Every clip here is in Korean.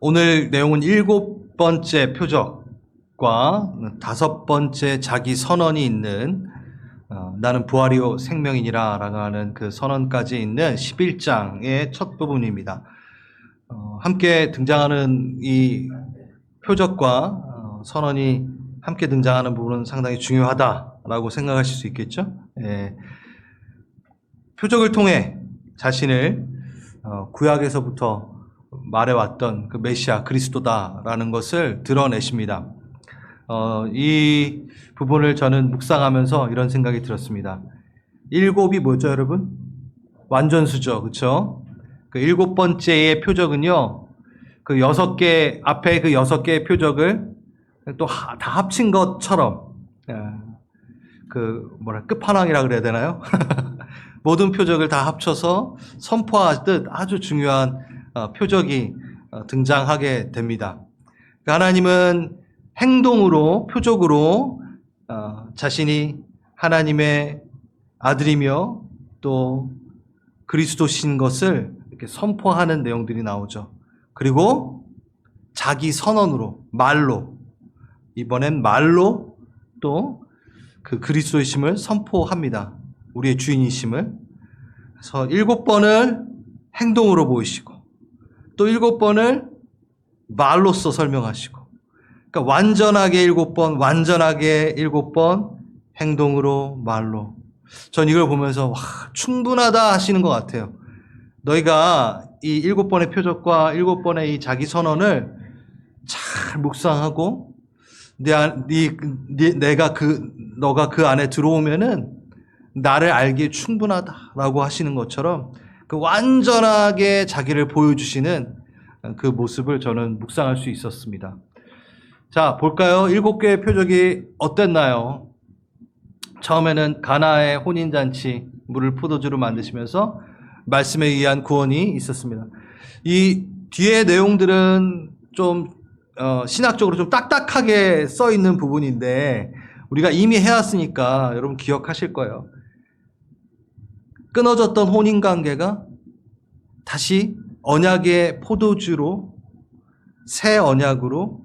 오늘 내용은 7번째 표적과 5번째 자기 선언이 있는 나는 부활이요 생명이니라 라고 하는 그 선언까지 있는 11장의 첫 부분입니다. 함께 등장하는 이 표적과 선언이 함께 등장하는 부분은 상당히 중요하다라고 생각하실 수 있겠죠. 표적을 통해 자신을 구약에서부터 말해왔던 그 메시아 그리스도다라는 것을 드러내십니다. 이 부분을 저는 묵상하면서 이런 생각이 들었습니다. 7이 뭐죠, 여러분? 완전수죠, 그렇죠? 그 7번째의 표적은요, 그 6개 앞에 그 6개의 표적을 또 다 합친 것처럼 끝판왕이라 그래야 되나요? 모든 표적을 다 합쳐서 선포하듯 아주 중요한 표적이 등장하게 됩니다. 하나님은 행동으로, 표적으로 자신이 하나님의 아들이며 또 그리스도신 것을 이렇게 선포하는 내용들이 나오죠. 그리고 자기 선언으로, 말로, 이번엔 말로 또 그 그리스도이심을 선포합니다. 우리의 주인이심을. 그래서 7번을 행동으로 보이시고 또 7번을 말로써 설명하시고, 그러니까 완전하게 7번, 완전하게 7번, 행동으로, 말로. 전 이걸 보면서 와, 충분하다 하시는 것 같아요. 너희가 이 7번의 표적과 7번의 이 자기 선언을 잘 묵상하고 너가 그 안에 들어오면은 나를 알기에 충분하다라고 하시는 것처럼 그 완전하게 자기를 보여주시는 그 모습을 저는 묵상할 수 있었습니다. 자, 볼까요? 7개의 표적이 어땠나요? 처음에는 가나의 혼인잔치, 물을 포도주로 만드시면서 말씀에 의한 구원이 있었습니다. 이 뒤에 내용들은 좀 신학적으로 좀 딱딱하게 써 있는 부분인데 우리가 이미 해왔으니까 여러분 기억하실 거예요. 끊어졌던 혼인관계가 다시 언약의 포도주로, 새 언약으로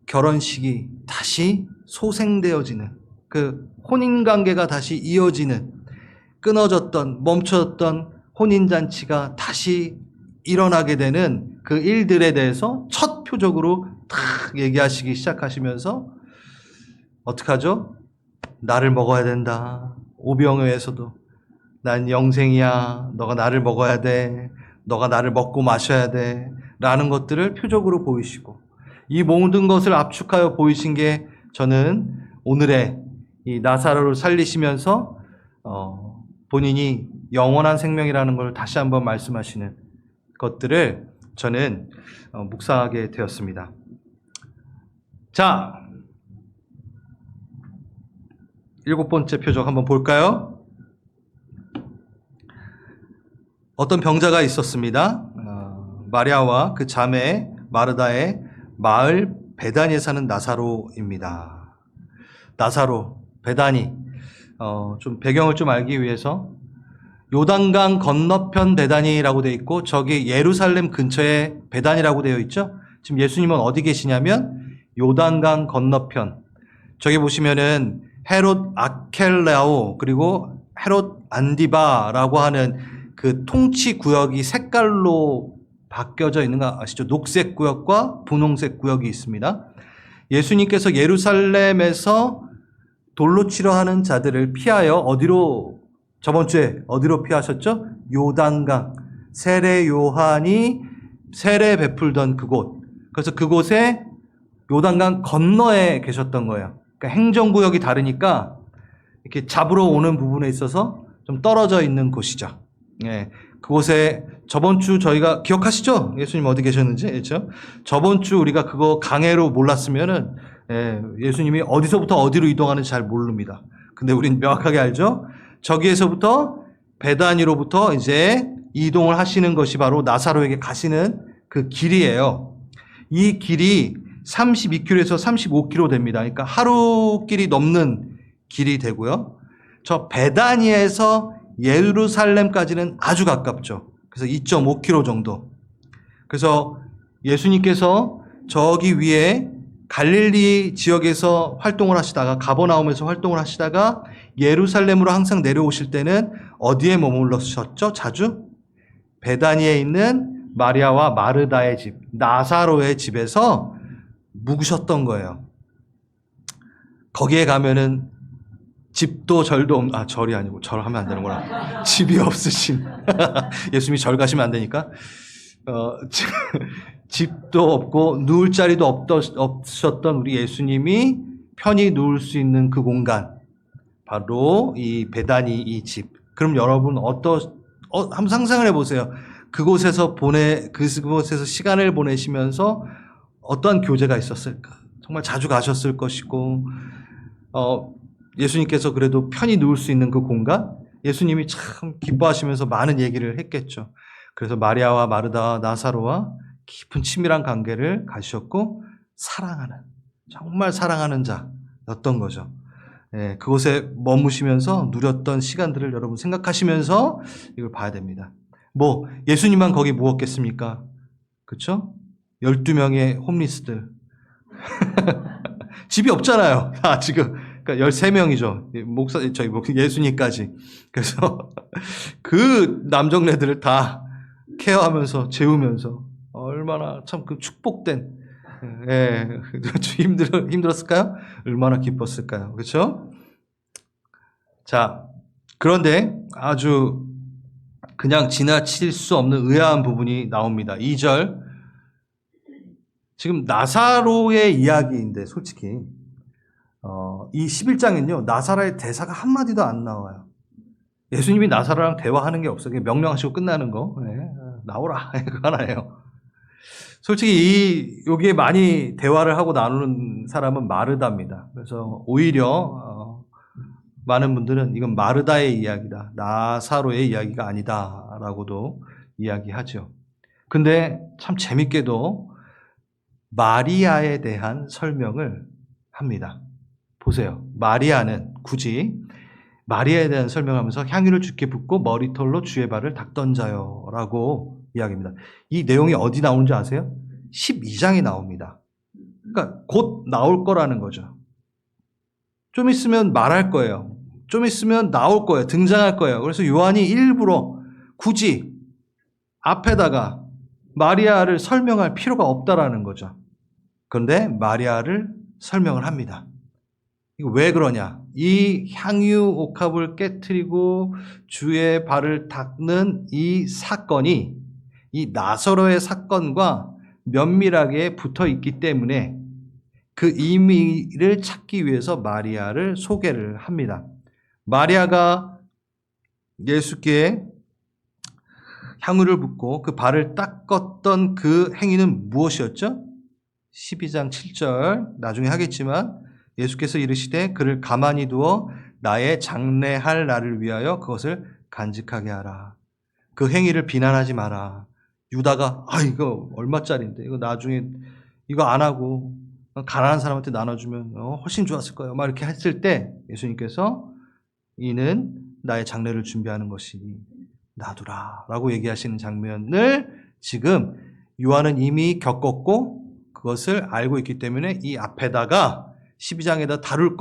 결혼식이 다시 소생되어지는, 그 혼인관계가 다시 이어지는, 끊어졌던, 멈춰졌던 혼인잔치가 다시 일어나게 되는 그 일들에 대해서 첫 표적으로 탁 얘기하시기 시작하시면서 어떡하죠? 나를 먹어야 된다. 오병이어에서도 난 영생이야. 너가 나를 먹어야 돼. 너가 나를 먹고 마셔야 돼. 라는 것들을 표적으로 보이시고, 이 모든 것을 압축하여 보이신 게 저는 오늘의 이 나사로를 살리시면서 본인이 영원한 생명이라는 걸 다시 한번 말씀하시는 것들을 저는 묵상하게 되었습니다. 자, 7번째 표적 한번 볼까요? 어떤 병자가 있었습니다. 마리아와 그 자매 마르다의 마을 베다니에 사는 나사로입니다. 나사로, 베다니. 좀 배경을 좀 알기 위해서 요단강 건너편 베다니라고 되어 있고 저기 예루살렘 근처에 베다니라고 되어 있죠. 지금 예수님은 어디 계시냐면 요단강 건너편. 저기 보시면은 헤롯 아켈레오 그리고 헤롯 안디바라고 하는 그 통치 구역이 색깔로 바뀌어져 있는 거 아시죠? 녹색 구역과 분홍색 구역이 있습니다. 예수님께서 예루살렘에서 돌로 치러 하는 자들을 피하여 저번 주에 어디로 피하셨죠? 요단강. 세례 요한이 세례 베풀던 그곳. 그래서 그곳에 요단강 건너에 계셨던 거예요. 그러니까 행정구역이 다르니까 이렇게 잡으러 오는 부분에 있어서 좀 떨어져 있는 곳이죠. 예. 그곳에 저번 주 저희가 기억하시죠? 예수님 어디 계셨는지, 그렇죠? 저번 주 우리가 그거 강해로 몰랐으면은 예수님이 어디서부터 어디로 이동하는지 잘 모릅니다. 근데 우린 명확하게 알죠? 저기에서부터 베다니로부터 이제 이동을 하시는 것이 바로 나사로에게 가시는 그 길이에요. 이 길이 32km에서 35km 됩니다. 그러니까 하루길이 넘는 길이 되고요. 저 베다니에서 예루살렘까지는 아주 가깝죠. 그래서 2.5km 정도. 그래서 예수님께서 저기 위에 갈릴리 지역에서 활동을 하시다가 가버나움에서 활동을 하시다가 예루살렘으로 항상 내려오실 때는 어디에 머물렀었죠? 자주 베다니에 있는 마리아와 마르다의 집, 나사로의 집에서 묵으셨던 거예요. 거기에 가면은 집도 절도 절이 아니고 절하면 안 되는구나. 집이 없으신 예수님이 절 가시면 안 되니까 집도 없고 누울 자리도 없으셨던 우리 예수님이 편히 누울 수 있는 그 공간, 바로 이 베다니 이 집. 그럼 여러분 한번 상상을 해보세요. 그곳에서 시간을 보내시면서 어떠한 교제가 있었을까? 정말 자주 가셨을 것이고, 예수님께서 그래도 편히 누울 수 있는 그 공간, 예수님이 참 기뻐하시면서 많은 얘기를 했겠죠. 그래서 마리아와 마르다와 나사로와 깊은 친밀한 관계를 가지셨고, 정말 사랑하는 자였던 거죠. 예, 그곳에 머무시면서 누렸던 시간들을 여러분 생각하시면서 이걸 봐야 됩니다. 예수님만 거기 묵었겠습니까? 그쵸? 12명의 홈리스들. 집이 없잖아요. 지금. 그러니까 13명이죠. 예수님까지. 그래서 그 남정네들을 다 케어하면서 재우면서 얼마나 참 그 축복된, 힘들었을까요? 얼마나 기뻤을까요? 그렇죠? 자, 그런데 아주 그냥 지나칠 수 없는 의아한 부분이 나옵니다. 2절. 지금 나사로의 이야기인데 솔직히 이 11장은요, 나사로의 대사가 한마디도 안 나와요. 예수님이 나사로랑 대화하는 게 없어요. 명령하시고 끝나는 거. 나오라. 그거 하나예요. 솔직히 여기에 많이 대화를 하고 나누는 사람은 마르다입니다. 그래서 오히려 많은 분들은 이건 마르다의 이야기다, 나사로의 이야기가 아니다라고도 이야기하죠. 근데 참 재밌게도 마리아에 대한 설명을 합니다. 보세요. 마리아는 굳이 마리아에 대한 설명하면서 향유를 주께 붓고 머리털로 주의 발을 닦던 자요 라고 이야기합니다. 이 내용이 어디 나오는지 아세요? 12장에 나옵니다. 그러니까 곧 나올 거라는 거죠. 좀 있으면 말할 거예요. 좀 있으면 나올 거예요. 등장할 거예요. 그래서 요한이 일부러 굳이 앞에다가 마리아를 설명할 필요가 없다라는 거죠. 그런데 마리아를 설명을 합니다. 이거 왜 그러냐? 이 향유 옥합을 깨트리고 주의 발을 닦는 이 사건이 이 나사로의 사건과 면밀하게 붙어 있기 때문에 그 의미를 찾기 위해서 마리아를 소개를 합니다. 마리아가 예수께 향유를 붓고 그 발을 닦았던 그 행위는 무엇이었죠? 12장 7절 나중에 하겠지만 예수께서 이르시되 그를 가만히 두어 나의 장례할 날을 위하여 그것을 간직하게 하라. 그 행위를 비난하지 마라. 유다가 이거 얼마짜리인데 이거 나중에 이거 안 하고 가난한 사람한테 나눠주면 훨씬 좋았을 거예요. 막 이렇게 했을 때 예수님께서 이는 나의 장례를 준비하는 것이니 놔두라 라고 얘기하시는 장면을 지금 요한은 이미 겪었고 그것을 알고 있기 때문에 이 앞에다가 12장에다 다룰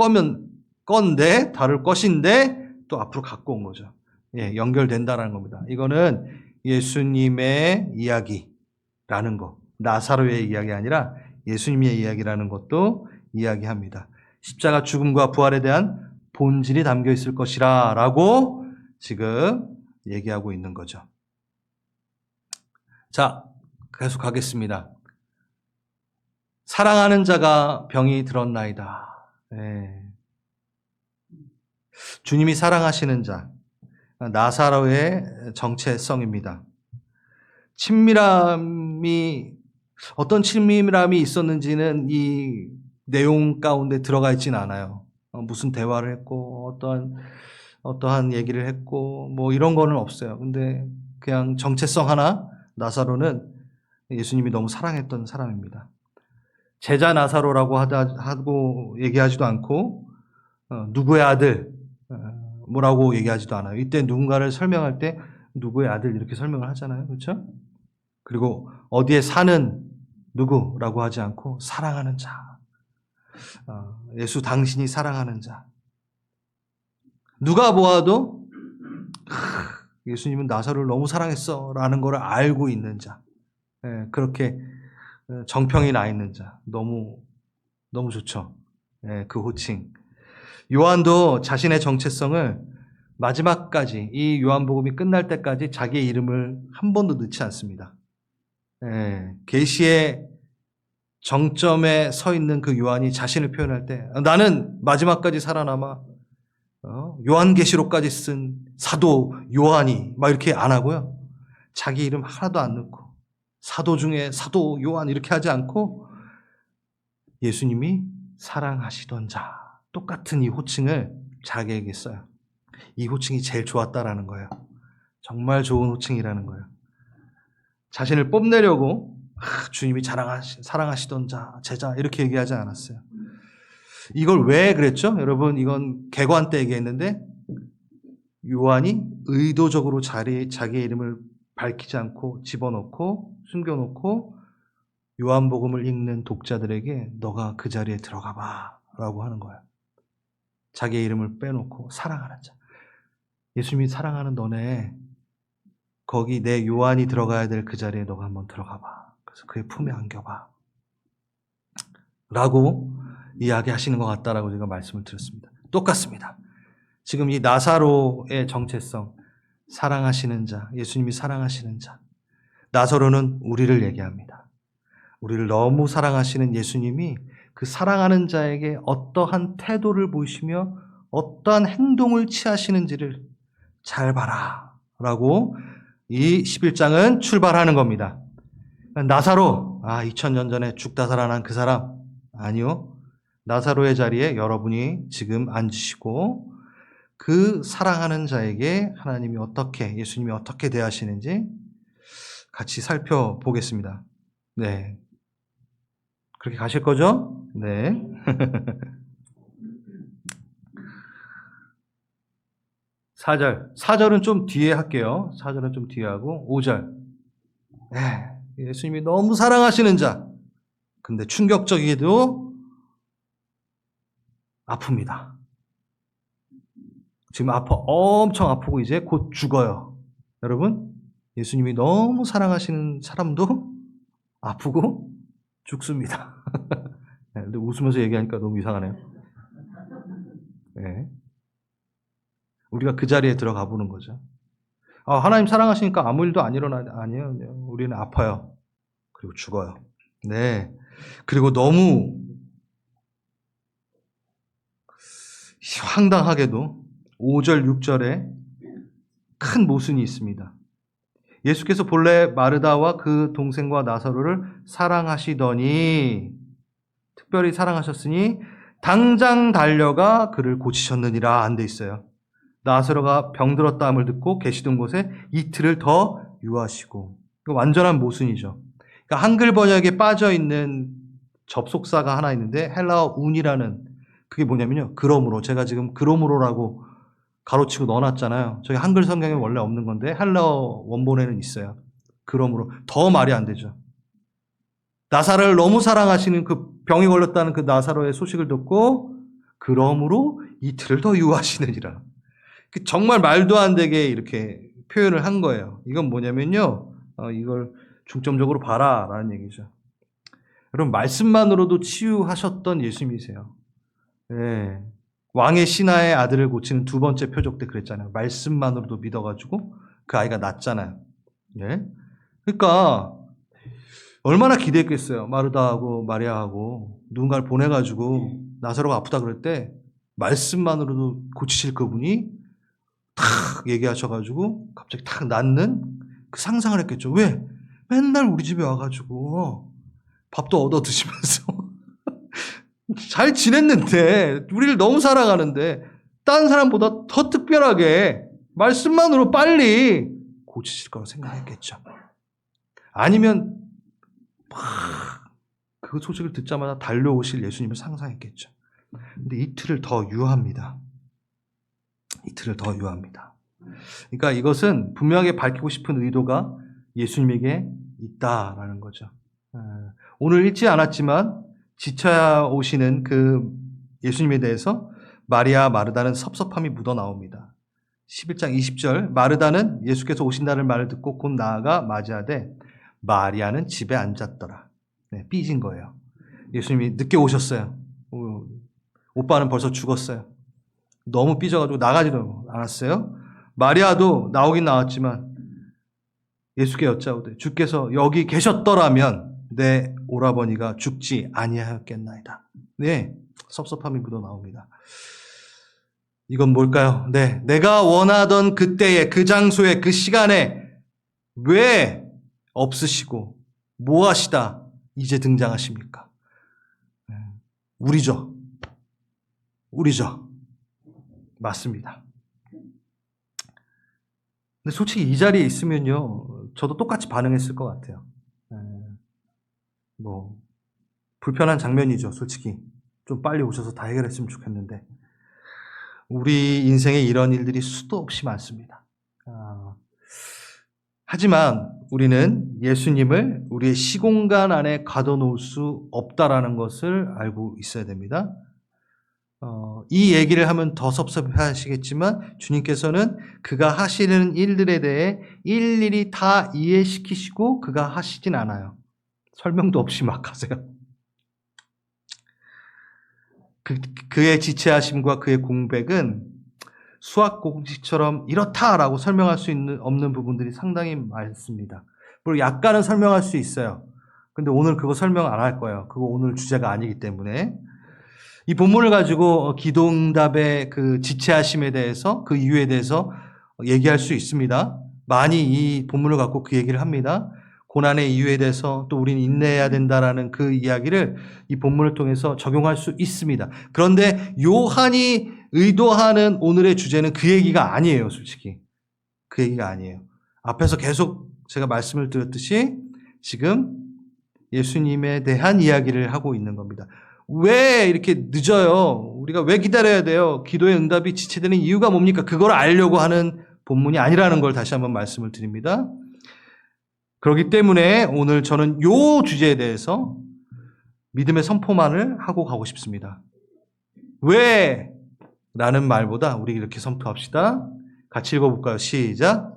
것인데 또 앞으로 갖고 온 거죠. 예, 연결된다는 겁니다. 이거는 예수님의 이야기라는 거, 나사로의 이야기 아니라 예수님의 이야기라는 것도 이야기합니다. 십자가 죽음과 부활에 대한 본질이 담겨 있을 것이라 라고 지금 얘기하고 있는 거죠. 자, 계속 가겠습니다. 사랑하는 자가 병이 들었나이다. 네. 주님이 사랑하시는 자, 나사로의 정체성입니다. 어떤 친밀함이 있었는지는 이 내용 가운데 들어가 있지는 않아요. 무슨 대화를 했고, 어떠한 얘기를 했고, 이런 거는 없어요. 근데 그냥 정체성 하나, 나사로는 예수님이 너무 사랑했던 사람입니다. 제자 나사로라고 하고 얘기하지도 않고, 누구의 아들, 뭐라고 얘기하지도 않아요. 이때 누군가를 설명할 때 누구의 아들 이렇게 설명을 하잖아요. 그렇죠? 그리고 어디에 사는 누구라고 하지 않고 사랑하는 자. 예수 당신이 사랑하는 자. 누가 보아도 예수님은 나사로를 너무 사랑했어 라는 걸 알고 있는 자. 그렇게 정평이 나 있는 자. 너무 좋죠. 그 호칭. 요한도 자신의 정체성을 마지막까지, 이 요한복음이 끝날 때까지 자기의 이름을 한 번도 넣지 않습니다. 계시의 정점에 서 있는 그 요한이 자신을 표현할 때 나는 마지막까지 살아남아 요한계시록까지 쓴 사도 요한이 막 이렇게 안 하고요. 자기 이름 하나도 안 넣고 사도 중에 사도 요한 이렇게 하지 않고 예수님이 사랑하시던 자, 똑같은 이 호칭을 자기에게 써요. 이 호칭이 제일 좋았다라는 거예요. 정말 좋은 호칭이라는 거예요. 자신을 뽐내려고 주님이 사랑하시던 자, 제자 이렇게 얘기하지 않았어요. 이걸 왜 그랬죠? 여러분, 이건 개관 때 얘기했는데 요한이 의도적으로 자기의 이름을 밝히지 않고 집어넣고 숨겨놓고 요한복음을 읽는 독자들에게 너가 그 자리에 들어가 봐 라고 하는 거예요. 자기의 이름을 빼놓고 사랑하는 자. 예수님이 사랑하는 너네, 거기 내 요한이 들어가야 될 그 자리에 너가 한번 들어가 봐. 그래서 그의 품에 안겨봐 라고 이야기하시는 것 같다라고 제가 말씀을 드렸습니다. 똑같습니다. 지금 이 나사로의 정체성, 사랑하시는 자, 예수님이 사랑하시는 자. 나사로는 우리를 얘기합니다. 우리를 너무 사랑하시는 예수님이 그 사랑하는 자에게 어떠한 태도를 보이시며 어떠한 행동을 취하시는지를 잘 봐라 라고 이 11장은 출발하는 겁니다. 나사로, 2000년 전에 죽다 살아난 그 사람, 아니요. 나사로의 자리에 여러분이 지금 앉으시고 그 사랑하는 자에게 하나님이 어떻게, 예수님이 어떻게 대하시는지 같이 살펴보겠습니다. 네. 그렇게 가실 거죠? 네. 4절은 좀 뒤에 할게요. 4절은 좀 뒤에 하고 5절. 예수님이 너무 사랑하시는 자. 근데 충격적이게도 아픕니다. 지금 엄청 아프고 이제 곧 죽어요. 여러분, 예수님이 너무 사랑하시는 사람도 아프고 죽습니다. 근데 웃으면서 얘기하니까 너무 이상하네요. 네. 우리가 그 자리에 들어가 보는 거죠. 하나님 사랑하시니까 아무 일도 안 아니에요. 우리는 아파요. 그리고 죽어요. 네. 그리고 너무 황당하게도 5절, 6절에 큰 모순이 있습니다. 예수께서 본래 마르다와 그 동생과 나사로를 사랑하시더니, 특별히 사랑하셨으니 당장 달려가 그를 고치셨느니라 안 돼 있어요. 나사로가 병들었다함을 듣고 계시던 곳에 이틀을 더 유하시고. 이거 완전한 모순이죠. 그러니까 한글 번역에 빠져 있는 접속사가 하나 있는데 헬라어 운이라는, 그게 뭐냐면요. 그러므로, 제가 지금 그러므로라고 가로치고 넣어놨잖아요. 저희 한글 성경에 원래 없는 건데 헬라어 원본에는 있어요. 그러므로. 더 말이 안 되죠. 나사로를 너무 사랑하시는 그 병이 걸렸다는 그 나사로의 소식을 듣고 그러므로 이틀을 더 유하시느니라. 정말 말도 안 되게 이렇게 표현을 한 거예요. 이건 뭐냐면요. 이걸 중점적으로 봐라라는 얘기죠. 여러분, 말씀만으로도 치유하셨던 예수님이세요. 예. 왕의 신하의 아들을 고치는 두 번째 표적 때 그랬잖아요. 말씀만으로도 믿어가지고 그 아이가 낫잖아요. 예. 그러니까 얼마나 기대했겠어요. 마르다하고 마리아하고 누군가를 보내가지고 나사로가 아프다 그럴 때 말씀만으로도 고치실 그분이 탁 얘기하셔가지고 갑자기 탁 낫는 그 상상을 했겠죠. 왜? 맨날 우리 집에 와가지고 밥도 얻어 드시면서 잘 지냈는데, 우리를 너무 사랑하는데 다른 사람보다 더 특별하게 말씀만으로 빨리 고치실 거라고 생각했겠죠. 아니면 막 그 소식을 듣자마자 달려오실 예수님을 상상했겠죠. 근데 이틀을 더 유합니다. 이틀을 더 유합니다. 그러니까 이것은 분명하게 밝히고 싶은 의도가 예수님에게 있다라는 거죠. 오늘 읽지 않았지만 지쳐야 오시는 그 예수님에 대해서 마리아, 마르다는 섭섭함이 묻어나옵니다. 11장 20절 마르다는 예수께서 오신다는 말을 듣고 곧 나아가 맞이하되 마리아는 집에 앉았더라. 삐진 거예요. 예수님이 늦게 오셨어요. 오빠는 벌써 죽었어요. 너무 삐져가지고 나가지도 않았어요. 마리아도 나오긴 나왔지만 예수께 여짜오되 주께서 여기 계셨더라면 내 오라버니가 죽지 아니하였겠나이다. 네, 섭섭함이 묻어나옵니다. 이건 뭘까요? 네, 내가 원하던 그때에 그 장소에 그 시간에 왜 없으시고 뭐 하시다 이제 등장하십니까? 우리죠. 맞습니다. 근데 솔직히 이 자리에 있으면요, 저도 똑같이 반응했을 것 같아요. 뭐 불편한 장면이죠, 솔직히. 좀 빨리 오셔서 다 해결했으면 좋겠는데 우리 인생에 이런 일들이 수도 없이 많습니다. 하지만 우리는 예수님을 우리의 시공간 안에 가둬놓을 수 없다라는 것을 알고 있어야 됩니다. 이 얘기를 하면 더 섭섭해하시겠지만 주님께서는 그가 하시는 일들에 대해 일일이 다 이해시키시고 그가 하시진 않아요. 설명도 없이 막 하세요. 그의 지체하심과 그의 공백은 수학 공식처럼 이렇다라고 설명할 수 없는 부분들이 상당히 많습니다. 물론 약간은 설명할 수 있어요. 근데 오늘 그거 설명 안 할 거예요. 그거 오늘 주제가 아니기 때문에. 이 본문을 가지고 기도응답의 그 지체하심에 대해서 그 이유에 대해서 얘기할 수 있습니다. 많이 이 본문을 갖고 그 얘기를 합니다. 고난의 이유에 대해서 또 우리는 인내해야 된다라는 그 이야기를 이 본문을 통해서 적용할 수 있습니다. 그런데 요한이 의도하는 오늘의 주제는 그 얘기가 아니에요, 솔직히. 그 얘기가 아니에요. 앞에서 계속 제가 말씀을 드렸듯이 지금 예수님에 대한 이야기를 하고 있는 겁니다. 왜 이렇게 늦어요? 우리가 왜 기다려야 돼요? 기도의 응답이 지체되는 이유가 뭡니까? 그걸 알려고 하는 본문이 아니라는 걸 다시 한번 말씀을 드립니다. 그렇기 때문에 오늘 저는 이 주제에 대해서 믿음의 선포만을 하고 가고 싶습니다. 왜? 라는 말보다 우리 이렇게 선포합시다. 같이 읽어볼까요? 시작.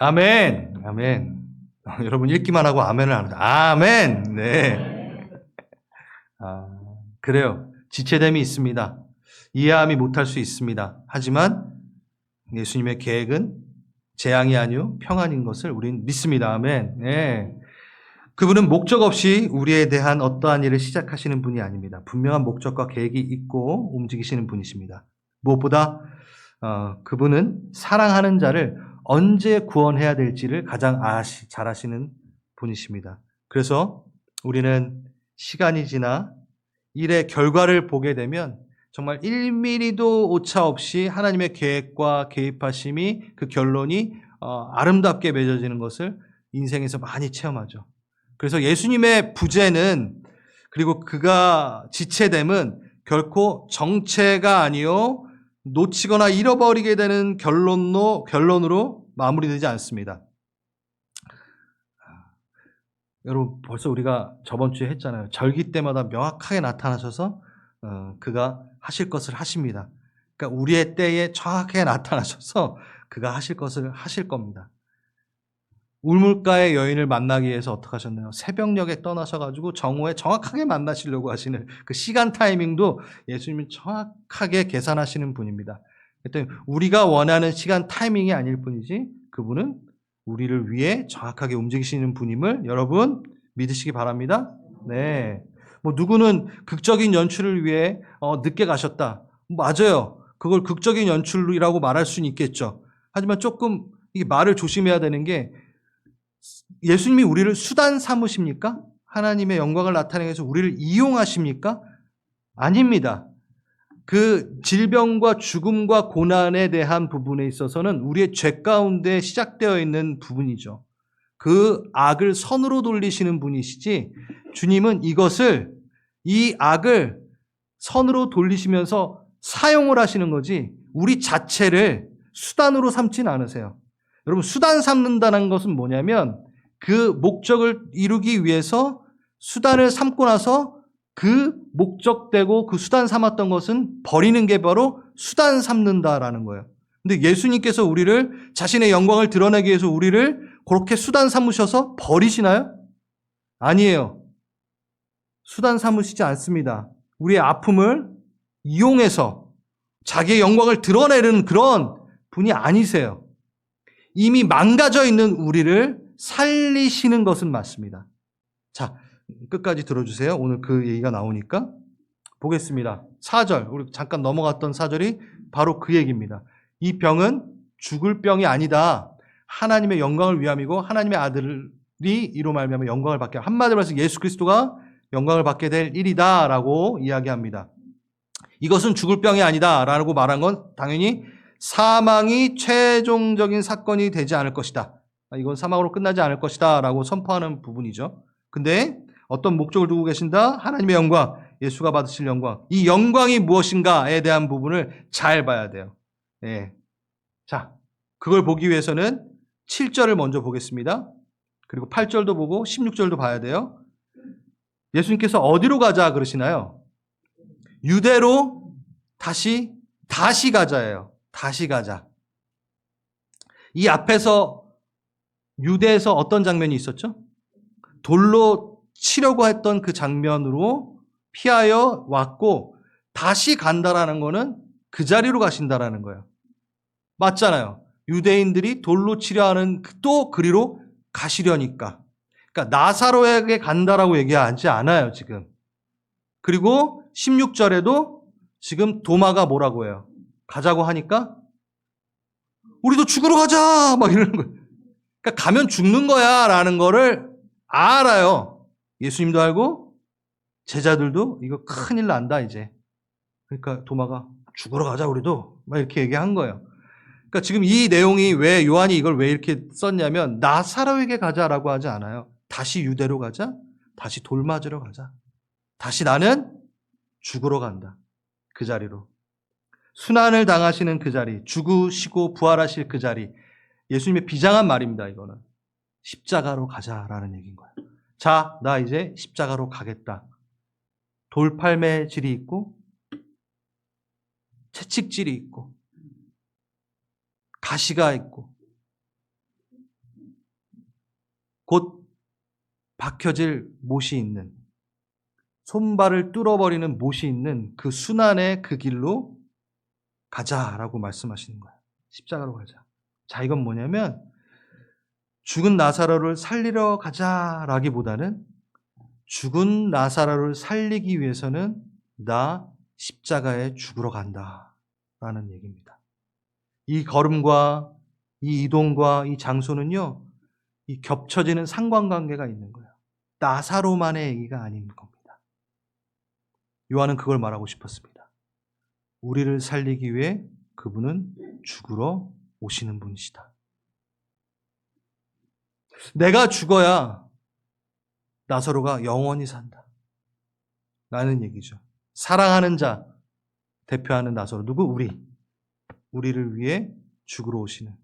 아멘. 아멘. 여러분 읽기만 하고 아멘을 안 합니다. 아멘. 네. 그래요. 지체됨이 있습니다. 이해함이 못할 수 있습니다. 하지만 예수님의 계획은 재앙이 아니요 평안인 것을 우리는 믿습니다. 아멘. 네. 그분은 목적 없이 우리에 대한 어떠한 일을 시작하시는 분이 아닙니다. 분명한 목적과 계획이 있고 움직이시는 분이십니다. 무엇보다 그분은 사랑하는 자를 언제 구원해야 될지를 가장 잘 아시는 분이십니다. 그래서 우리는 시간이 지나 일의 결과를 보게 되면 정말 1mm도 오차 없이 하나님의 계획과 개입하심이 그 결론이 아름답게 맺어지는 것을 인생에서 많이 체험하죠. 그래서 예수님의 부재는 그리고 그가 지체됨은 결코 정체가 아니요 놓치거나 잃어버리게 되는 결론으로 마무리되지 않습니다. 여러분 벌써 우리가 저번 주에 했잖아요. 절기 때마다 명확하게 나타나셔서 그가 하실 것을 하십니다. 그러니까 우리의 때에 정확하게 나타나셔서 그가 하실 것을 하실 겁니다. 우물가의 여인을 만나기 위해서 어떻게 하셨나요? 새벽녘에 떠나셔가지고 정오에 정확하게 만나시려고 하시는 그 시간 타이밍도 예수님이 정확하게 계산하시는 분입니다. 그랬더니 우리가 원하는 시간 타이밍이 아닐 뿐이지 그분은 우리를 위해 정확하게 움직이시는 분임을 여러분 믿으시기 바랍니다. 네. 뭐 누구는 극적인 연출을 위해 늦게 가셨다. 맞아요. 그걸 극적인 연출이라고 말할 수는 있겠죠. 하지만 조금 이 말을 조심해야 되는 게 예수님이 우리를 수단 삼으십니까? 하나님의 영광을 나타내기 위해서 우리를 이용하십니까? 아닙니다. 그 질병과 죽음과 고난에 대한 부분에 있어서는 우리의 죄 가운데 시작되어 있는 부분이죠. 그 악을 선으로 돌리시는 분이시지 주님은 이 악을 선으로 돌리시면서 사용을 하시는 거지 우리 자체를 수단으로 삼지는 않으세요. 여러분, 수단 삼는다는 것은 뭐냐면 그 목적을 이루기 위해서 수단을 삼고 나서 그 목적되고 그 수단 삼았던 것은 버리는 게 바로 수단 삼는다라는 거예요. 근데 예수님께서 우리를 자신의 영광을 드러내기 위해서 우리를 그렇게 수단 삼으셔서 버리시나요? 아니에요. 수단 삼으시지 않습니다. 우리의 아픔을 이용해서 자기의 영광을 드러내는 그런 분이 아니세요. 이미 망가져 있는 우리를 살리시는 것은 맞습니다. 자, 끝까지 들어주세요. 오늘 그 얘기가 나오니까. 보겠습니다. 4절, 우리 잠깐 넘어갔던 4절이 바로 그 얘기입니다. 이 병은 죽을 병이 아니다. 하나님의 영광을 위함이고 하나님의 아들이 이로 말미암아 영광을 받게, 한마디로 해서 예수 그리스도가 영광을 받게 될 일이다 라고 이야기합니다. 이것은 죽을 병이 아니다 라고 말한 건 당연히 사망이 최종적인 사건이 되지 않을 것이다. 이건 사망으로 끝나지 않을 것이다 라고 선포하는 부분이죠. 근데 어떤 목적을 두고 계신다? 하나님의 영광, 예수가 받으실 영광. 이 영광이 무엇인가에 대한 부분을 잘 봐야 돼요. 네. 자, 그걸 보기 위해서는 7절을 먼저 보겠습니다. 그리고 8절도 보고 16절도 봐야 돼요. 예수님께서 어디로 가자 그러시나요? 유대로 다시 가자예요. 다시 가자. 이 앞에서 유대에서 어떤 장면이 있었죠? 돌로 치려고 했던 그 장면으로 피하여 왔고 다시 간다라는 거는 그 자리로 가신다라는 거예요. 맞잖아요. 유대인들이 돌로 치려 하는 또 그리로 가시려니까. 그러니까 나사로에게 간다라고 얘기하지 않아요, 지금. 그리고 16절에도 지금 도마가 뭐라고 해요? 가자고 하니까 우리도 죽으러 가자! 막 이러는 거예요. 그러니까 가면 죽는 거야 라는 거를 알아요. 예수님도 알고 제자들도 이거 큰일 난다 이제. 그러니까 도마가 죽으러 가자 우리도 막 이렇게 얘기한 거예요. 그러니까 지금 이 내용이 왜 요한이 이걸 왜 이렇게 썼냐면 나사로에게 가자라고 하지 않아요. 다시 유대로 가자. 다시 돌 맞으러 가자. 다시 나는 죽으러 간다. 그 자리로. 순환을 당하시는 그 자리, 죽으시고 부활하실 그 자리. 예수님의 비장한 말입니다, 이거는. 십자가로 가자라는 얘기인 거예요. 자, 나 이제 십자가로 가겠다. 돌팔매질이 있고 채찍질이 있고 가시가 있고 곧 박혀질 못이 있는, 손발을 뚫어버리는 못이 있는 그 순환의 그 길로 가자라고 말씀하시는 거예요. 십자가로 가자. 자, 이건 뭐냐면 죽은 나사로를 살리러 가자라기보다는 죽은 나사로를 살리기 위해서는 나 십자가에 죽으러 간다라는 얘기입니다. 이 걸음과 이 이동과 이 장소는요, 이 겹쳐지는 상관관계가 있는 거예요. 나사로만의 얘기가 아닌 겁니다. 요한은 그걸 말하고 싶었습니다. 우리를 살리기 위해 그분은 죽으러 오시는 분이시다. 내가 죽어야 나사로가 영원히 산다. 라는 얘기죠. 사랑하는 자 대표하는 나사로. 누구? 우리를 위해 죽으러 오시는.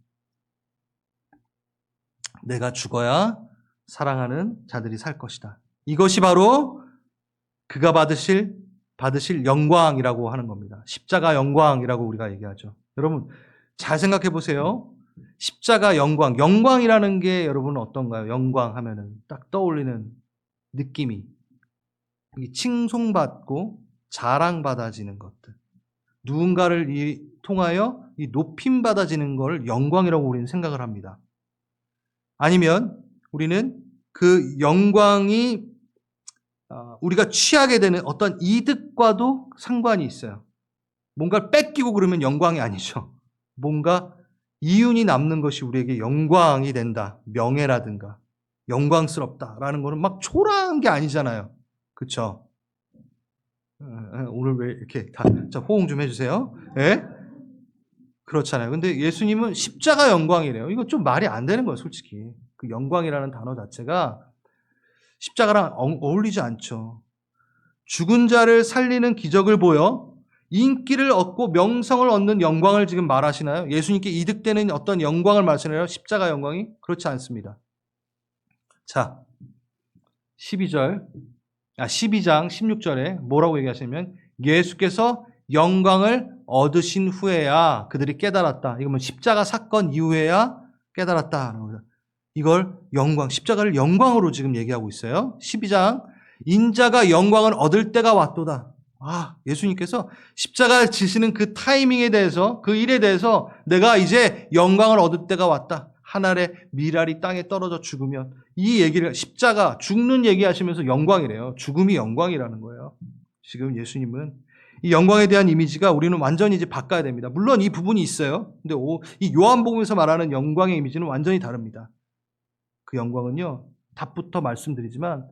내가 죽어야 사랑하는 자들이 살 것이다. 이것이 바로 그가 받으실 영광이라고 하는 겁니다. 십자가 영광이라고 우리가 얘기하죠. 여러분 잘 생각해 보세요. 십자가 영광이라는 게 여러분은 어떤가요? 영광 하면은 딱 떠올리는 느낌이 칭송받고 자랑받아지는 것들, 누군가를 통하여 이 높임받아지는 걸 영광이라고 우리는 생각을 합니다. 아니면 우리는 그 영광이 우리가 취하게 되는 어떤 이득과도 상관이 있어요. 뭔가를 뺏기고 그러면 영광이 아니죠. 뭔가 이윤이 남는 것이 우리에게 영광이 된다. 명예라든가 영광스럽다라는 거는 막 초라한 게 아니잖아요. 그렇죠? 오늘 왜 이렇게 다 호응 좀 해주세요. 예? 그렇잖아요. 근데 예수님은 십자가 영광이래요. 이거 좀 말이 안 되는 거예요, 솔직히. 그 영광이라는 단어 자체가 십자가랑 어울리지 않죠. 죽은 자를 살리는 기적을 보여 인기를 얻고 명성을 얻는 영광을 지금 말하시나요? 예수님께 이득되는 어떤 영광을 말하시나요? 십자가 영광이? 그렇지 않습니다. 자, 12장 16절에 뭐라고 얘기하시냐면 예수께서 영광을 얻으신 후에야 그들이 깨달았다. 이거면 십자가 사건 이후에야 깨달았다. 이걸 영광, 십자가를 영광으로 지금 얘기하고 있어요. 12장 인자가 영광을 얻을 때가 왔도다. 예수님께서 십자가 지시는 그 타이밍에 대해서, 그 일에 대해서 내가 이제 영광을 얻을 때가 왔다. 한 알의 밀알이 땅에 떨어져 죽으면 이 얘기를 십자가 죽는 얘기하시면서 영광이래요. 죽음이 영광이라는 거예요. 지금 예수님은 이 영광에 대한 이미지가 우리는 완전히 이제 바꿔야 됩니다. 물론 이 부분이 있어요. 근데 이 요한복음에서 말하는 영광의 이미지는 완전히 다릅니다. 그 영광은요, 답부터 말씀드리지만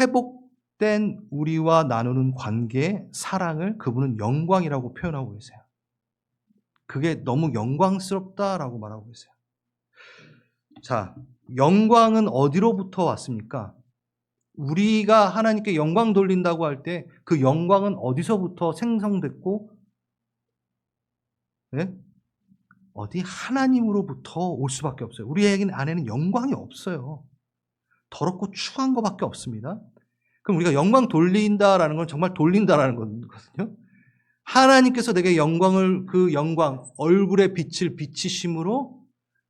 회복된 우리와 나누는 관계의 사랑을 그분은 영광이라고 표현하고 계세요. 그게 너무 영광스럽다라고 말하고 계세요. 자, 영광은 어디로부터 왔습니까? 우리가 하나님께 영광 돌린다고 할 때 그 영광은 어디서부터 생성됐고, 네? 어디 하나님으로부터 올 수밖에 없어요. 우리 안에는 영광이 없어요. 더럽고 추한 것밖에 없습니다. 그럼 우리가 영광 돌린다라는 건 정말 돌린다라는 거거든요. 하나님께서 내게 영광을, 그 영광, 얼굴의 빛을 비치심으로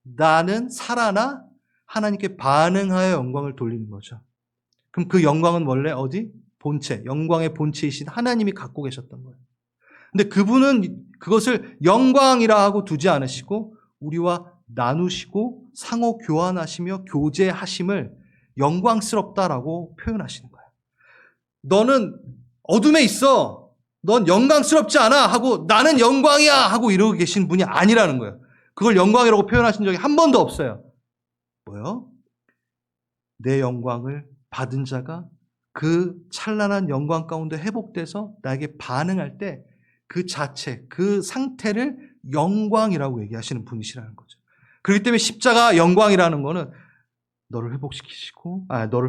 나는 살아나 하나님께 반응하여 영광을 돌리는 거죠. 그럼 그 영광은 원래 어디? 본체, 영광의 본체이신 하나님이 갖고 계셨던 거예요. 근데 그분은 그것을 영광이라 하고 두지 않으시고 우리와 나누시고 상호 교환하시며 교제하심을 영광스럽다라고 표현하시는 거예요. 너는 어둠에 있어. 넌 영광스럽지 않아 하고 나는 영광이야 하고 이러고 계신 분이 아니라는 거예요. 그걸 영광이라고 표현하신 적이 한 번도 없어요. 뭐요? 내 영광을 받은 자가 그 찬란한 영광 가운데 회복돼서 나에게 반응할 때 그 자체, 그 상태를 영광이라고 얘기하시는 분이시라는 거죠. 그렇기 때문에 십자가 영광이라는 거는 너를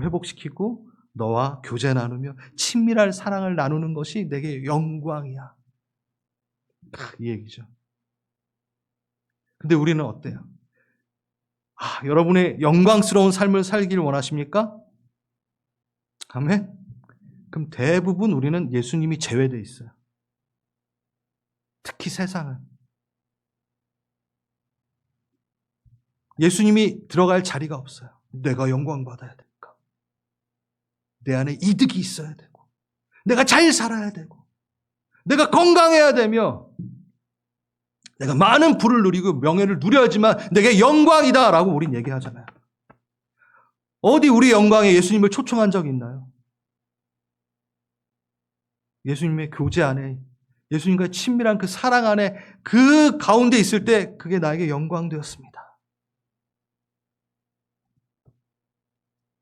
회복시키고 너와 교제 나누며 친밀한 사랑을 나누는 것이 내게 영광이야. 이 얘기죠. 근데 우리는 어때요? 여러분의 영광스러운 삶을 살기를 원하십니까? 아멘? 그럼 대부분 우리는 예수님이 제외되어 있어요. 특히 세상은. 예수님이 들어갈 자리가 없어요. 내가 영광 받아야 되니까. 내 안에 이득이 있어야 되고, 내가 잘 살아야 되고, 내가 건강해야 되며, 내가 많은 부를 누리고 명예를 누려야지만 내게 영광이다라고 우린 얘기하잖아요. 어디 우리 영광에 예수님을 초청한 적이 있나요? 예수님의 교제 안에, 예수님과의 친밀한 그 사랑 안에 그 가운데 있을 때 그게 나에게 영광되었습니다.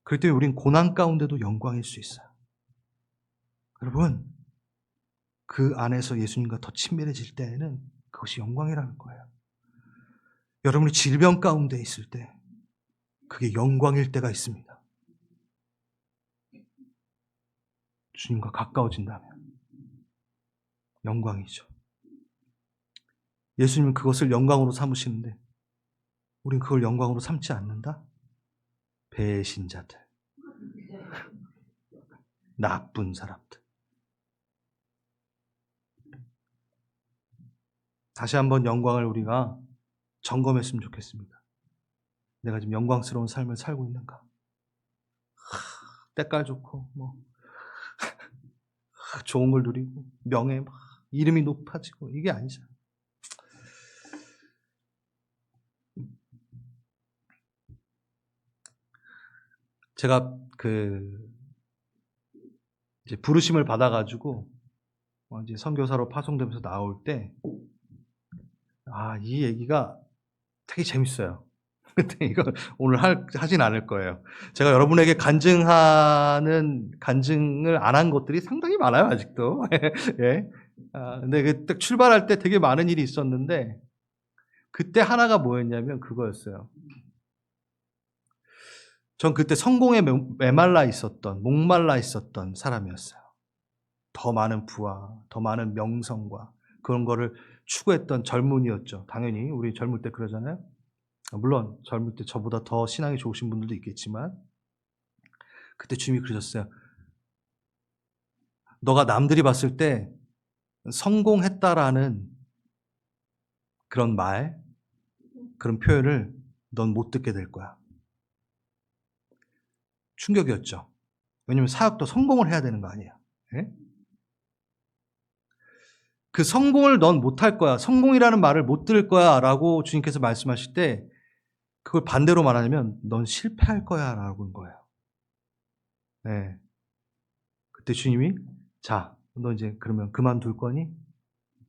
그럴 때 우린 고난 가운데도 영광일 수 있어요. 여러분, 그 안에서 예수님과 더 친밀해질 때에는 그것이 영광이라는 거예요. 여러분이 질병 가운데 있을 때 그게 영광일 때가 있습니다. 주님과 가까워진다면 영광이죠. 예수님은 그것을 영광으로 삼으시는데 우린 그걸 영광으로 삼지 않는다? 배신자들, 나쁜 사람들. 다시 한번 영광을 우리가 점검했으면 좋겠습니다. 내가 지금 영광스러운 삶을 살고 있는가? 때깔 좋고 좋은 걸 누리고 명예, 이름이 높아지고 이게 아니잖아요. 제가 이제 부르심을 받아가지고 이제 선교사로 파송되면서 나올 때 이 얘기가 되게 재밌어요. 근데 이거 오늘 하진 않을 거예요. 제가 여러분에게 간증을 안 한 것들이 상당히 많아요, 아직도. 예. 근데 딱 출발할 때 되게 많은 일이 있었는데, 그때 하나가 뭐였냐면 그거였어요. 전 그때 성공에 메말라 있었던, 목말라 있었던 사람이었어요. 더 많은 부와 더 많은 명성과 그런 거를 추구했던 젊은이였죠. 당연히 우리 젊을 때 그러잖아요. 물론 젊을 때 저보다 더 신앙이 좋으신 분들도 있겠지만 그때 주님이 그러셨어요. 너가 남들이 봤을 때 성공했다라는 그런 말, 그런 표현을 넌 못 듣게 될 거야. 충격이었죠. 왜냐하면 사역도 성공을 해야 되는 거 아니에요. 예? 그 성공을 넌 못할 거야. 성공이라는 말을 못 들을 거야 라고 주님께서 말씀하실 때 그걸 반대로 말하냐면 넌 실패할 거야 라고 한 거예요. 네. 그때 주님이 자, 너 이제 그러면 그만둘 거니?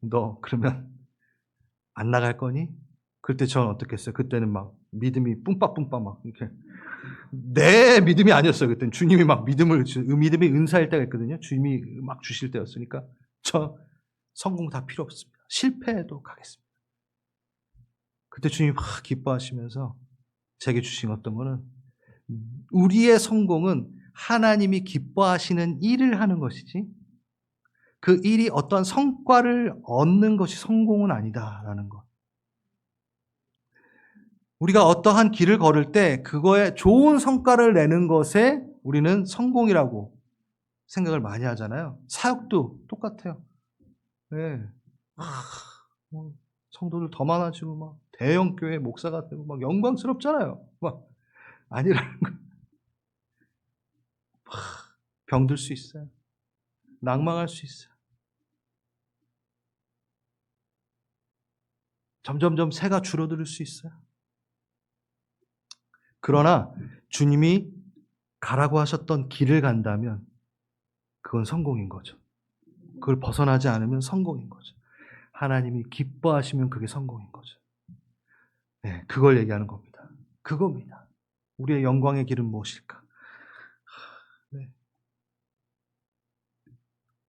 너 그러면 안 나갈 거니? 그때 저는 어떻게 했어요? 그때는 막 믿음이 뿜빠뿜빠 막 이렇게 내 믿음이 아니었어요. 그때는 주님이 막 믿음이 은사일 때가 있거든요. 주님이 막 주실 때였으니까 저 성공 다 필요 없습니다. 실패해도 가겠습니다. 그때 주님이 막 기뻐하시면서 제게 주신 어떤 거는 우리의 성공은 하나님이 기뻐하시는 일을 하는 것이지 그 일이 어떤 성과를 얻는 것이 성공은 아니다라는 것. 우리가 어떠한 길을 걸을 때 그거에 좋은 성과를 내는 것에 우리는 성공이라고 생각을 많이 하잖아요. 사역도 똑같아요. 네. 성도들 더 많아지고 막 대형 교회 목사가 되고 막 영광스럽잖아요. 막 아니라는 거. 병들 수 있어요. 낭망할 수 있어요. 점점점 새가 줄어들 수 있어요. 그러나 주님이 가라고 하셨던 길을 간다면 그건 성공인 거죠. 그걸 벗어나지 않으면 성공인 거죠. 하나님이 기뻐하시면 그게 성공인 거죠. 네, 그걸 얘기하는 겁니다. 그겁니다. 우리의 영광의 길은 무엇일까? 네.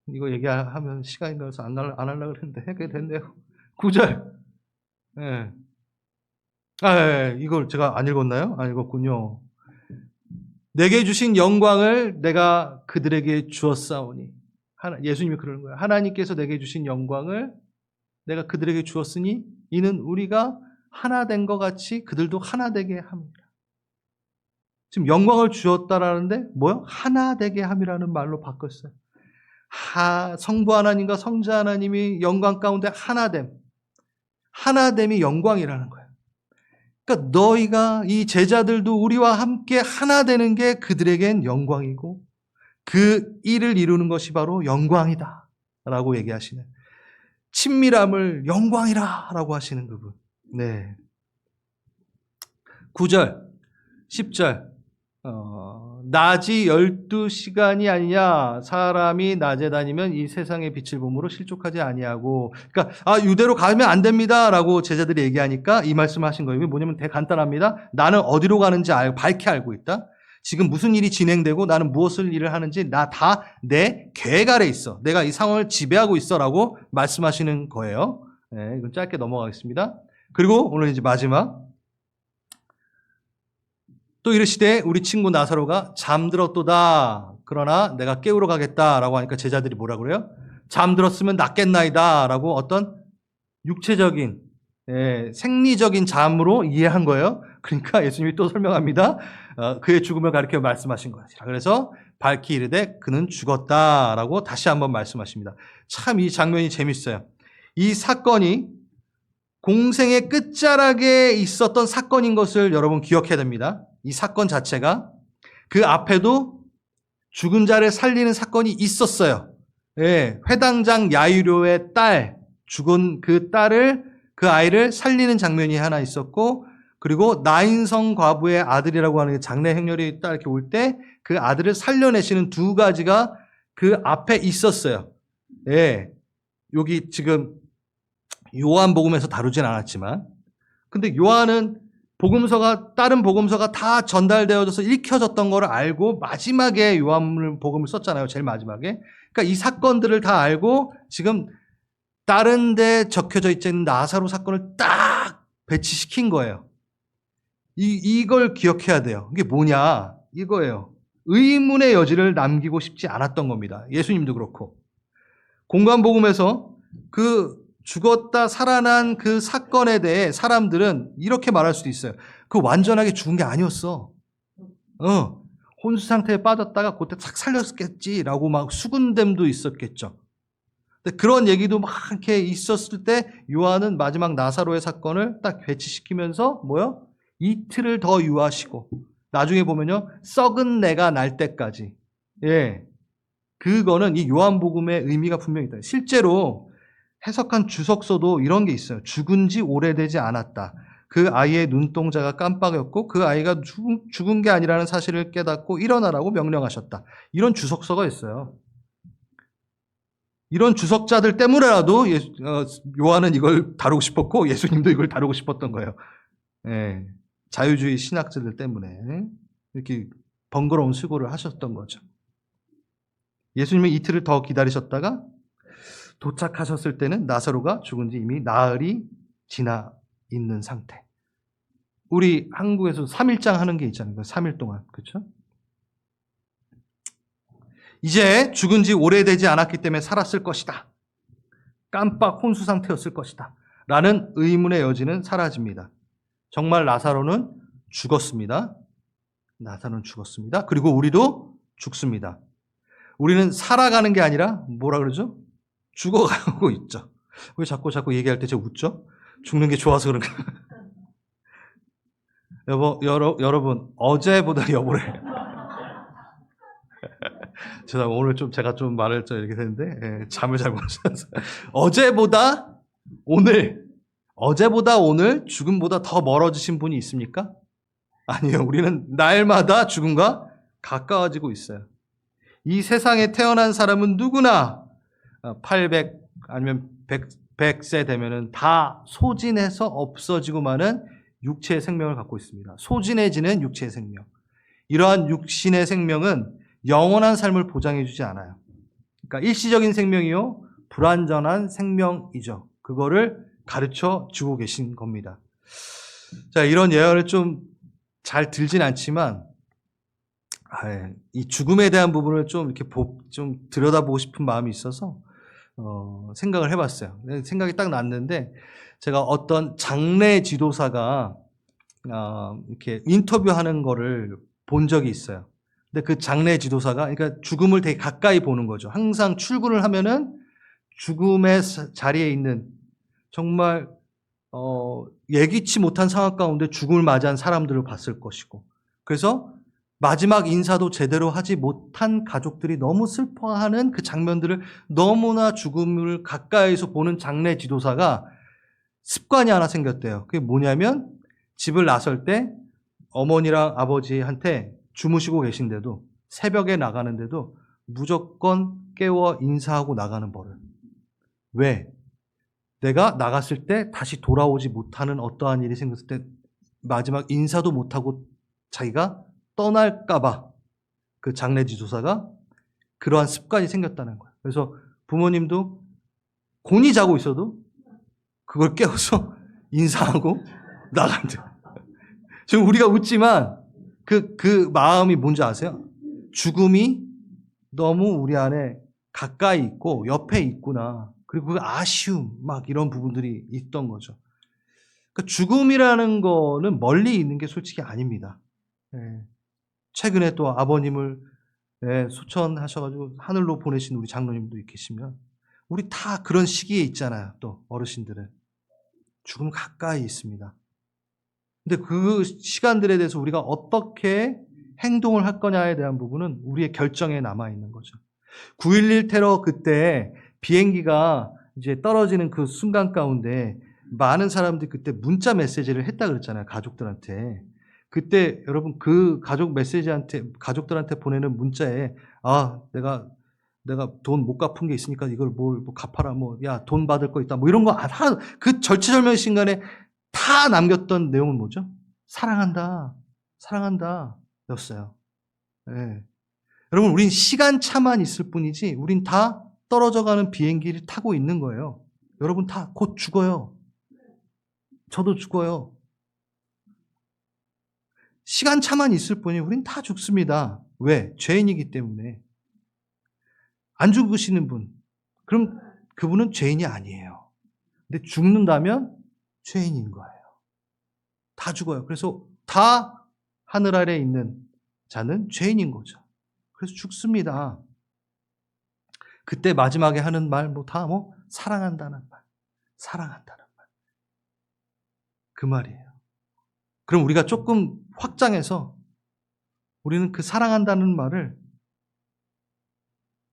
이거 얘기하면 시간이 가서 안 하려고 했는데 하게 됐네요. 9절. 네. 이걸 제가 안 읽었나요? 안 읽었군요. 내게 주신 영광을 내가 그들에게 주었사오니. 예수님이 그러는 거예요. 하나님께서 내게 주신 영광을 내가 그들에게 주었으니 이는 우리가 하나 된 것 같이 그들도 하나 되게 합니다. 지금 영광을 주었다라는데 뭐요? 하나 되게 함이라는 말로 바꿨어요. 성부 하나님과 성자 하나님이 영광 가운데 하나됨. 하나됨이 영광이라는 거예요. 그러니까 너희가 이 제자들도 우리와 함께 하나 되는 게 그들에겐 영광이고 그 일을 이루는 것이 바로 영광이다 라고 얘기하시는 친밀함을 영광이라 라고 하시는 그분. 네. 9절 10절 낮이 12시간이 아니냐 사람이 낮에 다니면 이 세상의 빛을 보므로 실족하지 아니하고 그러니까 유대로 가면 안 됩니다 라고 제자들이 얘기하니까 이 말씀을 하신 거예요. 뭐냐면 되게 간단합니다. 나는 어디로 가는지 밝게 알고 있다. 지금 무슨 일이 진행되고 나는 무엇을 일을 하는지 나 다 내 계획 아래 있어. 내가 이 상황을 지배하고 있어 라고 말씀하시는 거예요. 네, 이건 짧게 넘어가겠습니다. 그리고 오늘 이제 마지막 또 이르시되 우리 친구 나사로가 잠들었도다. 그러나 내가 깨우러 가겠다라고 하니까 제자들이 뭐라 그래요? 잠들었으면 낫겠나이다 라고 어떤 육체적인 생리적인 잠으로 이해한 거예요. 그러니까 예수님이 또 설명합니다. 그의 죽음을 가리켜 말씀하신 것이라. 그래서 밝히 이르되 그는 죽었다라고 다시 한번 말씀하십니다. 참 이 장면이 재밌어요. 이 사건이 공생의 끝자락에 있었던 사건인 것을 여러분 기억해야 됩니다. 이 사건 자체가 그 앞에도 죽은 자를 살리는 사건이 있었어요. 예, 회당장 야이로의 딸, 죽은 그 아이를 살리는 장면이 하나 있었고, 그리고 나인성 과부의 아들이라고 하는 장례 행렬이 딱 이렇게 올 때 그 아들을 살려내시는 두 가지가 그 앞에 있었어요. 예, 여기 지금 요한복음에서 다루진 않았지만, 근데 요한은 다른 복음서가 다 전달되어져서 읽혀졌던 걸 알고 마지막에 요한복음을 썼잖아요. 제일 마지막에. 그러니까 이 사건들을 다 알고 지금 다른 데 적혀져 있는 나사로 사건을 딱 배치시킨 거예요. 이걸 기억해야 돼요. 이게 뭐냐? 이거예요. 의문의 여지를 남기고 싶지 않았던 겁니다. 예수님도 그렇고. 공관복음에서 그 죽었다 살아난 그 사건에 대해 사람들은 이렇게 말할 수도 있어요. 그 완전하게 죽은 게 아니었어. 혼수 상태에 빠졌다가 그때 싹 살렸겠지라고 막 수군됨도 있었겠죠. 근데 그런 얘기도 막 이렇게 있었을 때 요한은 마지막 나사로의 사건을 딱 배치시키면서 뭐요? 이틀을 더 유하시고 나중에 보면요 썩은 내가 날 때까지 그거는 이 요한복음의 의미가 분명히 있다. 실제로 해석한 주석서도 이런 게 있어요. 죽은 지 오래되지 않았다. 그 아이의 눈동자가 깜빡였고 그 아이가 죽은 게 아니라는 사실을 깨닫고 일어나라고 명령하셨다. 이런 주석서가 있어요. 이런 주석자들 때문에라도 요한은 이걸 다루고 싶었고 예수님도 이걸 다루고 싶었던 거예요. 자유주의 신학자들 때문에 이렇게 번거로운 수고를 하셨던 거죠. 예수님은 이틀을 더 기다리셨다가 도착하셨을 때는 나사로가 죽은 지 이미 나흘이 지나 있는 상태. 우리 한국에서 3일장 하는 게 있잖아요. 3일 동안. 그렇죠? 이제 죽은 지 오래되지 않았기 때문에 살았을 것이다. 깜빡 혼수 상태였을 것이다. 라는 의문의 여지는 사라집니다. 정말 나사로는 죽었습니다. 나사로는 죽었습니다. 그리고 우리도 죽습니다. 우리는 살아가는 게 아니라 뭐라 그러죠? 죽어가고 있죠. 왜 자꾸 얘기할 때 제가 웃죠? 죽는 게 좋아서 그런가? 여러분 어제보다 여보래. 오늘 제가 좀 말을 이렇게 했는데 잠을 잘 못 자서 어제보다 오늘 죽음보다 더 멀어지신 분이 있습니까? 아니요. 우리는 날마다 죽음과 가까워지고 있어요. 이 세상에 태어난 사람은 누구나 800 아니면 100세 되면은 다 소진해서 없어지고 마는 육체의 생명을 갖고 있습니다. 소진해지는 육체의 생명. 이러한 육신의 생명은 영원한 삶을 보장해 주지 않아요. 그러니까 일시적인 생명이요. 불완전한 생명이죠. 그거를 가르쳐 주고 계신 겁니다. 자, 이런 예언을 좀 잘 들진 않지만 이 죽음에 대한 부분을 좀 이렇게 좀 들여다보고 싶은 마음이 있어서 생각을 해봤어요. 생각이 딱 났는데 제가 어떤 장례 지도사가 이렇게 인터뷰하는 거를 본 적이 있어요. 근데 그 장례 지도사가 그러니까 죽음을 되게 가까이 보는 거죠. 항상 출근을 하면은 죽음의 자리에 있는 정말 예기치 못한 상황 가운데 죽음을 맞이한 사람들을 봤을 것이고 그래서 마지막 인사도 제대로 하지 못한 가족들이 너무 슬퍼하는 그 장면들을 너무나 죽음을 가까이서 보는 장례 지도사가 습관이 하나 생겼대요. 그게 뭐냐면 집을 나설 때 어머니랑 아버지한테 주무시고 계신데도 새벽에 나가는데도 무조건 깨워 인사하고 나가는 버릇. 왜? 내가 나갔을 때 다시 돌아오지 못하는 어떠한 일이 생겼을 때 마지막 인사도 못하고 자기가 떠날까봐 그 장례 지도사가 그러한 습관이 생겼다는 거예요. 그래서 부모님도 곤히 자고 있어도 그걸 깨워서 인사하고 나간대. 지금 우리가 웃지만 그 마음이 뭔지 아세요? 죽음이 너무 우리 안에 가까이 있고 옆에 있구나. 그리고 그 아쉬움 막 이런 부분들이 있던 거죠. 그러니까 죽음이라는 거는 멀리 있는 게 솔직히 아닙니다. 최근에 또 아버님을 소천하셔가지고 하늘로 보내신 우리 장로님도 계시면 우리 다 그런 시기에 있잖아요. 또 어르신들은 죽음 가까이 있습니다. 근데 그 시간들에 대해서 우리가 어떻게 행동을 할 거냐에 대한 부분은 우리의 결정에 남아 있는 거죠. 9.11 테러 그때 비행기가 이제 떨어지는 그 순간 가운데 많은 사람들이 그때 문자 메시지를 했다 그랬잖아요. 가족들한테. 그때 여러분 그 가족들한테 보내는 문자에 내가 돈 못 갚은 게 있으니까 이걸 뭐 갚아라 야 돈 받을 거 있다 이런 거 그 절체절명의 순간에 다 남겼던 내용은 뭐죠? 사랑한다 였어요. 여러분 우린 시간차만 있을 뿐이지 우린 다 떨어져가는 비행기를 타고 있는 거예요. 여러분 다 곧 죽어요. 저도 죽어요. 시간차만 있을 뿐이 우린 다 죽습니다. 왜? 죄인이기 때문에. 안 죽으시는 분, 그럼 그분은 죄인이 아니에요. 근데 죽는다면 죄인인 거예요. 다 죽어요. 그래서 다 하늘 아래에 있는 자는 죄인인 거죠. 그래서 죽습니다. 그때 마지막에 하는 말, 사랑한다는 말. 사랑한다는 말. 그 말이에요. 그럼 우리가 조금 확장해서 우리는 그 사랑한다는 말을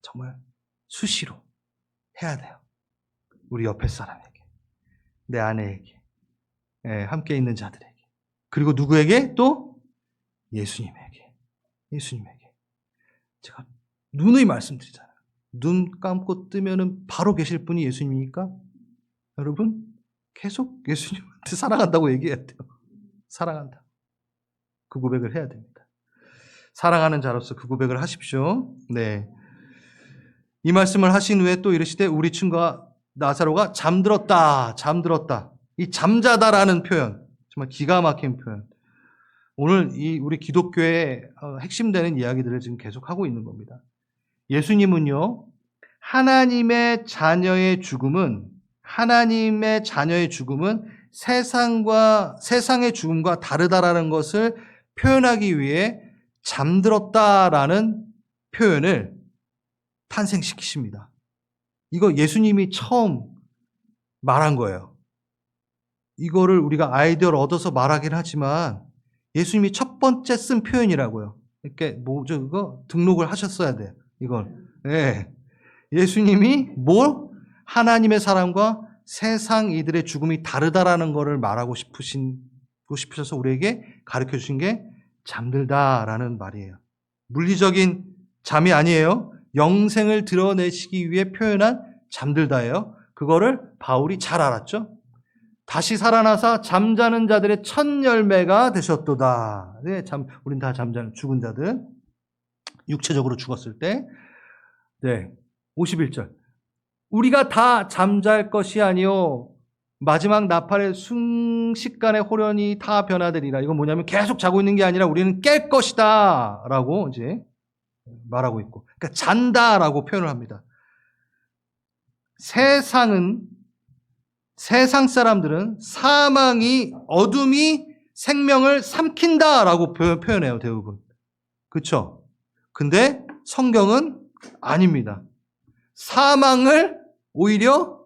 정말 수시로 해야 돼요. 우리 옆에 사람에게, 내 아내에게, 함께 있는 자들에게, 그리고 누구에게? 또 예수님에게. 예수님에게. 제가 누누이 말씀드리잖아요. 눈 감고 뜨면은 바로 계실 분이 예수님입니까? 여러분, 계속 예수님한테 사랑한다고 얘기해야 돼요. 사랑한다. 그 고백을 해야 됩니다. 사랑하는 자로서 그 고백을 하십시오. 네. 이 말씀을 하신 후에 또 이르시되 우리 친구가 나사로가 잠들었다. 잠들었다. 이 잠자다라는 표현, 정말 기가 막힌 표현. 오늘 우리 기독교의 핵심되는 이야기들을 지금 계속 하고 있는 겁니다. 예수님은요, 하나님의 자녀의 죽음은 세상의 죽음과 다르다라는 것을 표현하기 위해 잠들었다라는 표현을 탄생시키십니다. 이거 예수님이 처음 말한 거예요. 이거를 우리가 아이디어를 얻어서 말하긴 하지만 예수님이 첫 번째 쓴 표현이라고요. 이렇게 그거 등록을 하셨어야 돼요. 이걸. 네. 예수님이 하나님의 사랑과 세상 이들의 죽음이 다르다라는 것을 말하고 싶으셔서 우리에게 가르쳐 주신 게 잠들다라는 말이에요. 물리적인 잠이 아니에요. 영생을 드러내시기 위해 표현한 잠들다예요. 그거를 바울이 잘 알았죠. 다시 살아나사 잠자는 자들의 첫 열매가 되셨도다. 네, 우린 다 잠자는 죽은 자들. 육체적으로 죽었을 때. 네, 51절. 우리가 다 잠잘 것이 아니요 마지막 나팔의 순식간에 호련히 다 변화되리라. 이건 뭐냐면 계속 자고 있는 게 아니라 우리는 깰 것이다 라고 이제 말하고 있고, 그러니까 잔다라고 표현을 합니다. 세상 사람들은 어둠이 생명을 삼킨다라고 표현해요, 대부분. 그렇죠? 근데 성경은 아닙니다. 사망을 오히려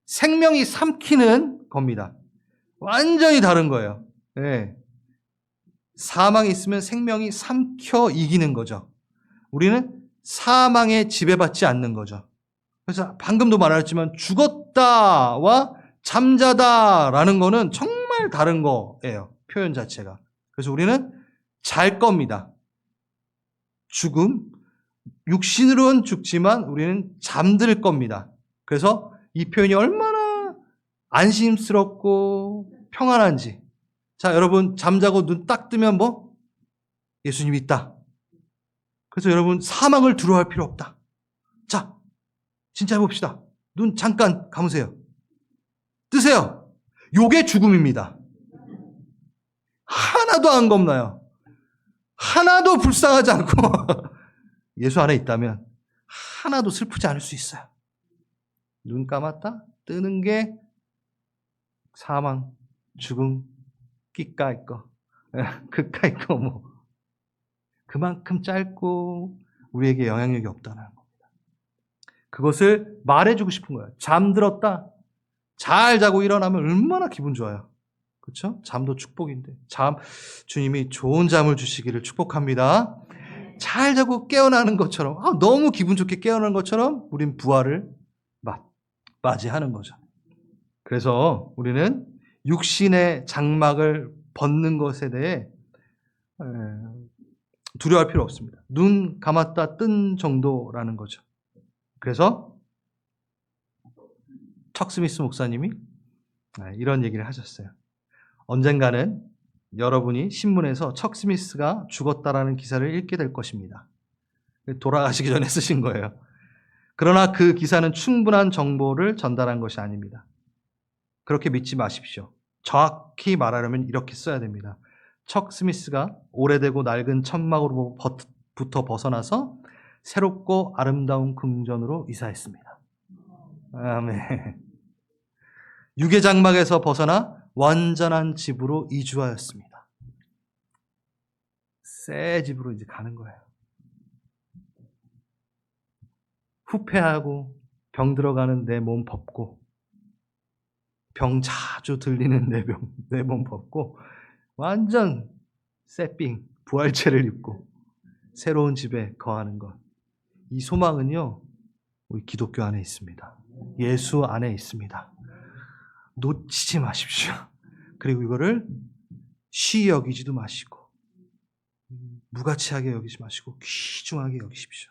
생명이 삼키는 겁니다. 완전히 다른 거예요. 네. 사망이 있으면 생명이 삼켜 이기는 거죠. 우리는 사망에 지배받지 않는 거죠. 그래서 방금도 말했지만 죽었다와 잠자다라는 거는 정말 다른 거예요. 표현 자체가. 그래서 우리는 잘 겁니다. 육신으로는 죽지만 우리는 잠들 겁니다. 그래서 이 표현이 얼마나 안심스럽고 평안한지. 자, 여러분 잠자고 눈 딱 뜨면 예수님이 있다. 그래서 여러분 사망을 두려워할 필요 없다. 자, 진짜 해봅시다. 눈 잠깐 감으세요. 뜨세요. 요게 죽음입니다. 하나도 안 겁나요. 하나도 불쌍하지 않고 예수 안에 있다면 하나도 슬프지 않을 수 있어요. 눈 감았다 뜨는 게 사망, 죽음, 끼까이 거, 그까이 거 그만큼 짧고 우리에게 영향력이 없다는 겁니다. 그것을 말해주고 싶은 거예요. 잠들었다. 잘 자고 일어나면 얼마나 기분 좋아요. 그렇죠? 잠도 축복인데. 주님이 좋은 잠을 주시기를 축복합니다. 잘 자고 깨어나는 것처럼, 너무 기분 좋게 깨어나는 것처럼 우린 부활을 맞이하는 거죠. 그래서 우리는 육신의 장막을 벗는 것에 대해 두려워할 필요 없습니다. 눈 감았다 뜬 정도라는 거죠. 그래서 척 스미스 목사님이 이런 얘기를 하셨어요. 언젠가는 여러분이 신문에서 척 스미스가 죽었다라는 기사를 읽게 될 것입니다. 돌아가시기 전에 쓰신 거예요. 그러나 그 기사는 충분한 정보를 전달한 것이 아닙니다. 그렇게 믿지 마십시오. 정확히 말하려면 이렇게 써야 됩니다. 척 스미스가 오래되고 낡은 천막으로부터 벗어나서 새롭고 아름다운 궁전으로 이사했습니다. 아멘. 육의 장막에서 벗어나 완전한 집으로 이주하였습니다. 새 집으로 이제 가는 거예요. 후패하고 병 들어가는 내 몸 벗고 병 자주 들리는 내 몸 벗고 완전 새삥 부활체를 입고 새로운 집에 거하는 것. 이 소망은요, 우리 기독교 안에 있습니다. 예수 안에 있습니다. 놓치지 마십시오. 그리고 이거를 쉬 여기지도 마시고 무가치하게 여기지 마시고 귀중하게 여기십시오.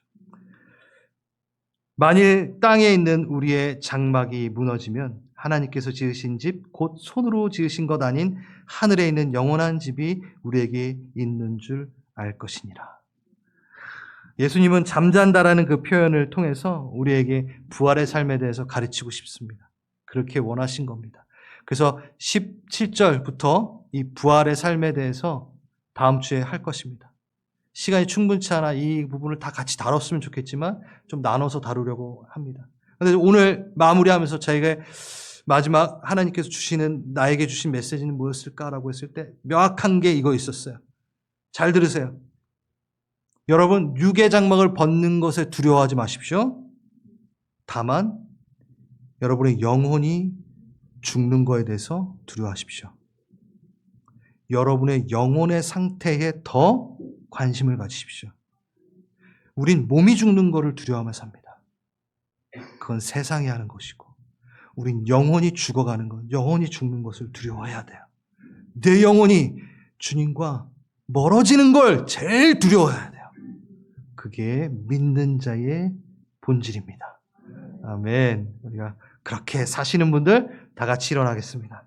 만일 땅에 있는 우리의 장막이 무너지면 하나님께서 지으신 집, 곧 손으로 지으신 것 아닌 하늘에 있는 영원한 집이 우리에게 있는 줄 알 것이니라. 예수님은 잠잔다라는 그 표현을 통해서 우리에게 부활의 삶에 대해서 가르치고 싶습니다. 그렇게 원하신 겁니다. 그래서 17절부터 이 부활의 삶에 대해서 다음 주에 할 것입니다. 시간이 충분치 않아 이 부분을 다 같이 다뤘으면 좋겠지만 좀 나눠서 다루려고 합니다. 그런데 오늘 마무리하면서 저희가 마지막 하나님께서 나에게 주신 메시지는 뭐였을까라고 했을 때 명확한 게 이거 있었어요. 잘 들으세요. 여러분, 육의 장막을 벗는 것에 두려워하지 마십시오. 다만 여러분의 영혼이 죽는 거에 대해서 두려워하십시오. 여러분의 영혼의 상태에 더 관심을 가지십시오. 우린 몸이 죽는 것을 두려워하며 삽니다. 그건 세상이 하는 것이고 우린 영혼이 죽어가는 것, 영혼이 죽는 것을 두려워해야 돼요. 내 영혼이 주님과 멀어지는 걸 제일 두려워해야 돼요. 그게 믿는 자의 본질입니다. 아멘. 우리가 그렇게 사시는 분들 다 같이 일어나겠습니다.